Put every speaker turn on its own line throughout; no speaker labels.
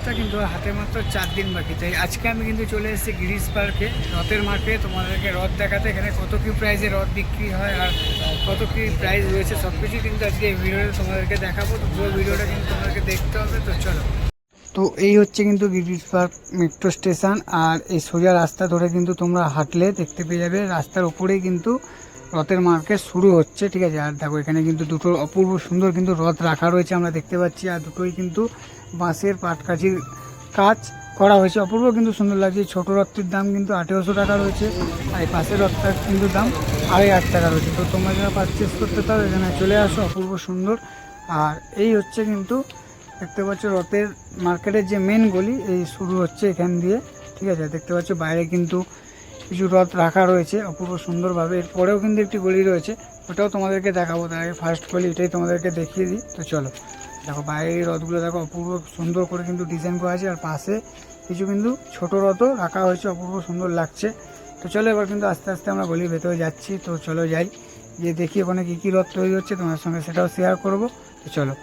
রথটা কিন্তু হাতে মাত্র 4 দিন বাকি। তাই আজকে আমি কিন্তু চলে এসেছি গিরিশ পার্কে, রথের মার্কেটে তোমাদেরকে রথ দেখাতে। এখানে কত কী প্রাইসে রথ বিক্রি হয় আর কত কী প্রাইস রয়েছে সব কিছুই কিন্তু আজকে এই ভিডিওতে তোমাদেরকে দেখাবো। তো পুরো ভিডিওটা কিন্তু তোমাদেরকে দেখতে হবে। তো চলো। তো এই হচ্ছে কিন্তু গিরিশ পার্ক মেট্রো স্টেশন, আর এই সোজা রাস্তা ধরে কিন্তু তোমরা হাঁটলে দেখতে পেয়ে যাবে রাস্তার উপরেই কিন্তু রথের মার্কেট শুরু হচ্ছে, ঠিক আছে। আর দেখো এখানে কিন্তু দুটো অপূর্ব সুন্দর কিন্তু রথ রাখা রয়েছে আমরা দেখতে পাচ্ছি, আর দুটোই কিন্তু বাঁশের পাটকাঠির কাজ করা হয়েছে, অপূর্ব কিন্তু সুন্দর লাগছে। ছোট রথটির দাম কিন্তু 1800 টাকা রয়েছে, আর এই পাশের রথটার কিন্তু দাম 8.5 টাকা রয়েছে। তো তোমরা যারা পারচেস করতে চাও এখানে চলে আসো, অপূর্ব সুন্দর। আর এই হচ্ছে কিন্তু দেখতে পাচ্ছ রথের মার্কেটের যে মেন গলি, এই শুরু হচ্ছে এখান দিয়ে, ঠিক আছে। দেখতে পাচ্ছ বাইরে কিন্তু কিছু রথ রাখা রয়েছে অপূর্ব সুন্দরভাবে। এরপরেও কিন্তু একটি গলি রয়েছে, ওটাও তোমাদেরকে দেখাবো। তার আগে ফার্স্ট গলি এটাই তোমাদেরকে দেখিয়ে দিই। তো চলো দেখো বাইরে এই রথগুলো দেখো অপূর্ব সুন্দর করে কিন্তু ডিজাইন করা আছে, আর পাশে কিছু কিন্তু ছোট রথও রাখা হয়েছে, অপূর্ব সুন্দর লাগছে। তো চলো এবার কিন্তু আস্তে আস্তে আমরা গলির ভেতরে যাচ্ছি। তো চলো যাই, গিয়ে দেখি ওখানে কী কী রথ তৈরি হচ্ছে, তোমার সঙ্গে সেটাও শেয়ার করবো। তো চলো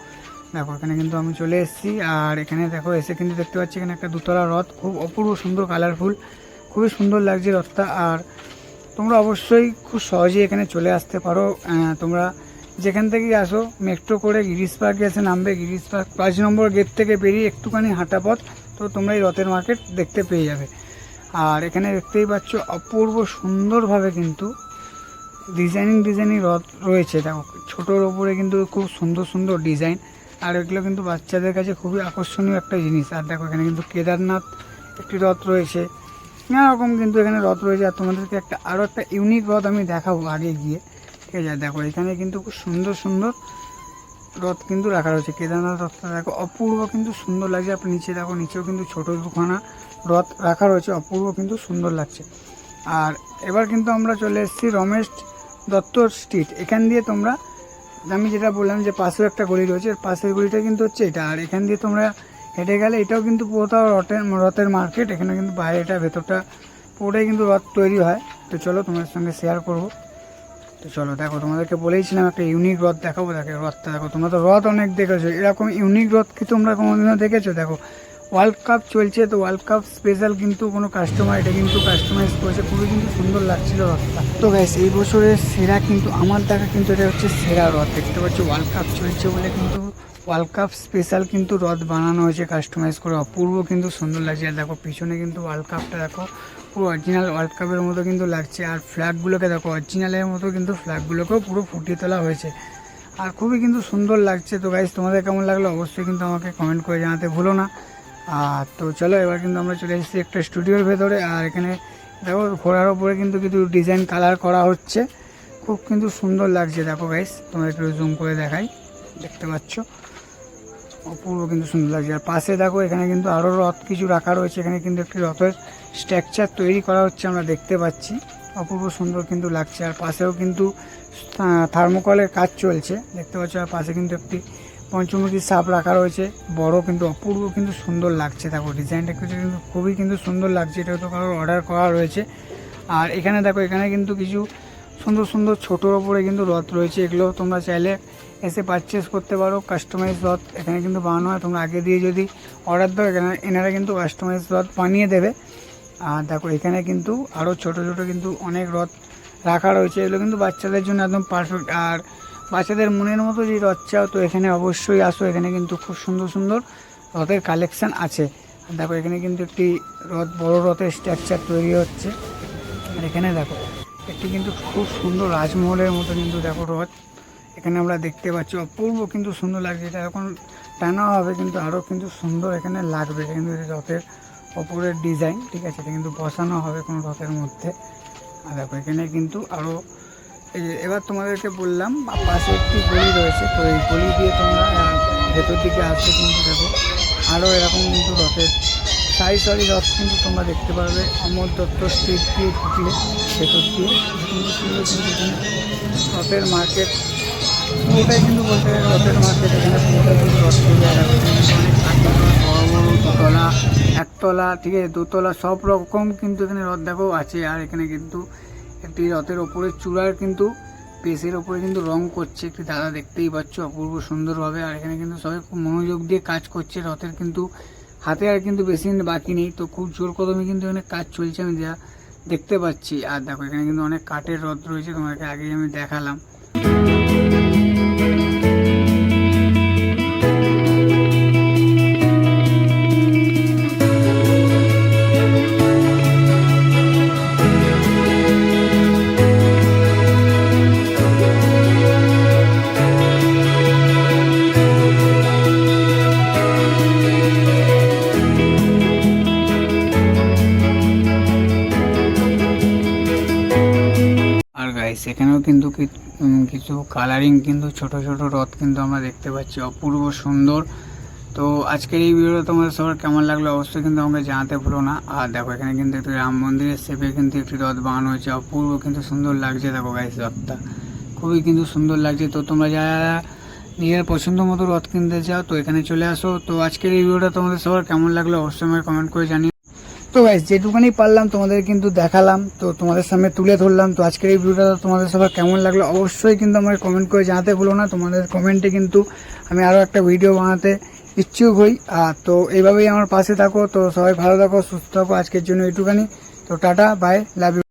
দেখো এখানে কিন্তু আমি চলে এসেছি, আর এখানে দেখো এসে কিন্তু দেখতে পাচ্ছি এখানে একটা দুতলা রথ, খুব অপূর্ব সুন্দর কালারফুল, খুবই সুন্দর লাগছে রথটা। আর তোমরা অবশ্যই খুব সহজেই এখানে চলে আসতে পারো। তোমরা যেখান থেকেই আসো মেট্রো করে গিরিশ পার্কে এসে নামবে, গিরিশ পার্ক 5 নম্বর গেট থেকে বেরিয়ে একটুখানি হাঁটা পথ, তো তোমরা এই রথের মার্কেট দেখতে পেয়ে যাবে। আর এখানে দেখতেই পাচ্ছ অপূর্ব সুন্দরভাবে কিন্তু ডিজাইনিং রথ রয়েছে। দেখো ছোটোর ওপরে কিন্তু খুব সুন্দর সুন্দর ডিজাইন, আর এগুলো কিন্তু বাচ্চাদের কাছে খুবই আকর্ষণীয় একটা জিনিস। আর দেখো এখানে কিন্তু কেদারনাথ একটি রথ রয়েছে, নানা রকম কিন্তু এখানে রথ রয়েছে। আর তোমাদেরকে আরও একটা ইউনিক রথ আমি দেখাবো আগে গিয়ে, ঠিক আছে। দেখো এখানে কিন্তু খুব সুন্দর সুন্দর রথ কিন্তু রাখা রয়েছে। কেদারনাথ রথটা দেখো অপূর্ব কিন্তু সুন্দর লাগছে। আপনি নিচে দেখো, নিচেও কিন্তু ছোটো দুখানা রথ রাখা রয়েছে, অপূর্ব কিন্তু সুন্দর লাগছে। আর এবার কিন্তু আমরা চলে এসেছি রমেশ দত্ত স্ট্রিট। এখান দিয়ে তোমরা, আমি যেটা বললাম যে পাশেও একটা গলি রয়েছে, পাশের গলিটা কিন্তু হচ্ছে এটা। আর এখান দিয়ে তোমরা হেঁটে গেলে এটাও কিন্তু পুরোটাও রথের মার্কেট। এখানে কিন্তু বাইরেটা ভেতরটা পুরোটাই কিন্তু রথ তৈরি হয়। তো চলো তোমাদের সঙ্গে শেয়ার করব। তো চলো দেখো তোমাদেরকে বলেইছিলাম একটা ইউনিক রথ দেখাবো। দেখো রথটা দেখো, তোমরা তো রথ অনেক দেখেছো, এরকম ইউনিক রথ কি তোমরা কোনোদিনও দেখেছো? দেখো ওয়ার্ল্ড কাপ চলছে, তো ওয়ার্ল্ড কাপ স্পেশাল কিন্তু কোনো কাস্টমার এটা কিন্তু কাস্টমাইজ করেছে, খুবই কিন্তু সুন্দর লাগছিল রথটা। তো গাইস এই বছরের সেরা কিন্তু আমার দেখা কিন্তু এটা হচ্ছে সেরা রথ। দেখতে পাচ্ছি ওয়ার্ল্ড কাপ চলছে বলে কিন্তু ওয়ার্ল্ড কাপ স্পেশাল কিন্তু রথ বানানো হয়েছে কাস্টমাইজ করে, অপূর্ব কিন্তু সুন্দর লাগছে। আর দেখো পিছনে কিন্তু ওয়ার্ল্ড কাপটা দেখো পুরো অরিজিনাল ওয়ার্ল্ড কাপের মতো কিন্তু লাগছে। আর ফ্ল্যাগগুলোকে দেখো অরিজিনালের মতো কিন্তু ফ্ল্যাগগুলোকেও পুরো ফুটিয়ে তোলা হয়েছে, আর খুবই কিন্তু সুন্দর লাগছে। তো গাইস তোমাদের কেমন লাগলো অবশ্যই কিন্তু আমাকে কমেন্ট করে জানাতে ভুলো না। আর তো চলো এবার কিন্তু আমরা চলে এসেছি একটা স্টুডিওর ভেতরে, আর এখানে দেখো ঘোড়ার ওপরে কিন্তু কিছু ডিজাইন কালার করা হচ্ছে, খুব কিন্তু সুন্দর লাগছে। দেখো গাইস তোমরা একটু জুম করে দেখাই, দেখতে পাচ্ছ অপূর্ব কিন্তু সুন্দর লাগছে। আর পাশে দেখো এখানে কিন্তু আরও রথ কিছু রাখা রয়েছে, এখানে কিন্তু একটি রথের স্ট্রাকচার তৈরি করা হচ্ছে আমরা দেখতে পাচ্ছি, অপূর্ব সুন্দর কিন্তু লাগছে। আর পাশেও কিন্তু থার্মোকলের কাজ চলছে দেখতে পাচ্ছ। আর পাশে কিন্তু একটি পঞ্চমুখী সাপ রাখা রয়েছে বড়, কিন্তু অপূর্ব কিন্তু সুন্দর লাগছে। দেখো ডিজাইনটা কিন্তু খুবই কিন্তু সুন্দর লাগছে, এটা তো কারোর অর্ডার করা রয়েছে। আর এখানে দেখো এখানে কিন্তু কিছু সুন্দর সুন্দর ছোটোর ওপরে কিন্তু রথ রয়েছে, এগুলো তোমরা চাইলে এসে পারচেস করতে পারো। কাস্টমাইজ রথ এখানে কিন্তু বানানো হয়, তোমরা আগে দিয়ে যদি অর্ডার দাও এখানে এনারা কিন্তু কাস্টমাইজ রথ বানিয়ে দেবে। আর দেখো এখানে কিন্তু আরও ছোটো ছোটো কিন্তু অনেক রথ রাখা রয়েছে, এগুলো কিন্তু বাচ্চাদের জন্য একদম পারফেক্ট। আর বাচ্চাদের মনের মতো যে রথ চাও তো এখানে অবশ্যই আসো, এখানে কিন্তু খুব সুন্দর সুন্দর রথের কালেকশান আছে। দেখো এখানে কিন্তু একটি রথ বড় রথের স্ট্রাকচার তৈরি হচ্ছে। আর এখানে দেখো একটি কিন্তু খুব সুন্দর রাজমহলের মতো কিন্তু দেখো রথ এখানে আমরা দেখতে পাচ্ছি, অপূর্ব কিন্তু সুন্দর লাগছে। এটা এখন টানা হবে কিন্তু আরও কিন্তু সুন্দর এখানে লাগবে, কিন্তু রথের ওপরের ডিজাইন, ঠিক আছে, এটা কিন্তু বসানো হবে কোনো রথের মধ্যে। আর দেখো এখানে কিন্তু আরও এবার তোমাদেরকে বললাম পাশে একটি গলি রয়েছে, তো এই গলি দিয়ে তোমরা ভেতর দিকে আসতে কিন্তু দেখো আরও এরকম কিন্তু রথের সারি রথ কিন্তু তোমরা দেখতে পারবে। অমর দত্ত স্ট্রিট দিয়ে ঢুকলে ভেতর দিয়ে কিন্তু সুন্দর কিন্তু এখানে রথের মার্কেট পুরোটাই কিন্তু বলতে গেলে রথের মার্কেট। এখানে পুরোটাই কিন্তু রথ তৈরি হয়, অনেক বড় বড় দুতলা, একতলা, ঠিক আছে, দোতলা, সব রকম কিন্তু এখানে রথ দেখো আছে। আর এখানে কিন্তু একটি রথের ওপরে চূড়ার কিন্তু পেসের ওপরে কিন্তু রং করছে একটি দাদা, দেখতেই পাচ্ছ অপূর্ব সুন্দরভাবে। আর এখানে কিন্তু সবাই খুব মনোযোগ দিয়ে কাজ করছে, রথের কিন্তু হাতে আর কিন্তু বেশি দিন বাকি নেই। তো খুব জোর কদমে কিন্তু এখানে কাজ চলছে, আমি যা দেখতে পাচ্ছি। আর দেখো এখানে কিন্তু অনেক কাঠের রথ রয়েছে, তোমাকে আগেই আমি দেখালাম। আর গাইস এখানেও কিন্তু কিছু কালারিং কিন্তু ছোট ছোট রথ কিন্তু আমরা দেখতে পাচ্ছি, অপূর্ব সুন্দর। তো আজকের এই ভিডিওটা তোমাদের সবার কেমন লাগলো অবশ্যই কিন্তু আমাকে জানাতে ভুলো না। আর দেখো এখানে কিন্তু একটি রাম মন্দিরের শেপে কিন্তু একটি রথ বানানো হয়েছে, অপূর্ব কিন্তু সুন্দর লাগছে। দেখো গাইস রথটা খুবই কিন্তু সুন্দর লাগছে। তো তোমরা যারা নিজের পছন্দ মতো রথ কিনতে চাও তো এখানে চলে আসো। তো আজকের এই ভিডিওটা তোমাদের সবার কেমন লাগলো অবশ্যই আমাকে কমেন্ট করে জানিও। তো গাইস যেটুকুনি পারলাম তোমাদের কিন্তু দেখালাম, তো তোমাদের সামনে তুলে ধরলাম। তো আজকের এই ভিডিওটা তোমাদের সবার কেমন লাগলো অবশ্যই কিন্তু আমাকে কমেন্ট করে জানাতে ভুলো না। তোমাদের কমেন্টে কিন্তু আমি আরও একটা ভিডিও বানাতে ইচ্ছুক হই। তো এইভাবেই আমার পাশে থাকো। তো সবাই ভালো থাকো, সুস্থ থাকো। আজকের জন্য এইটুখানি। তো টাটা, বাই, লাভ ইউ।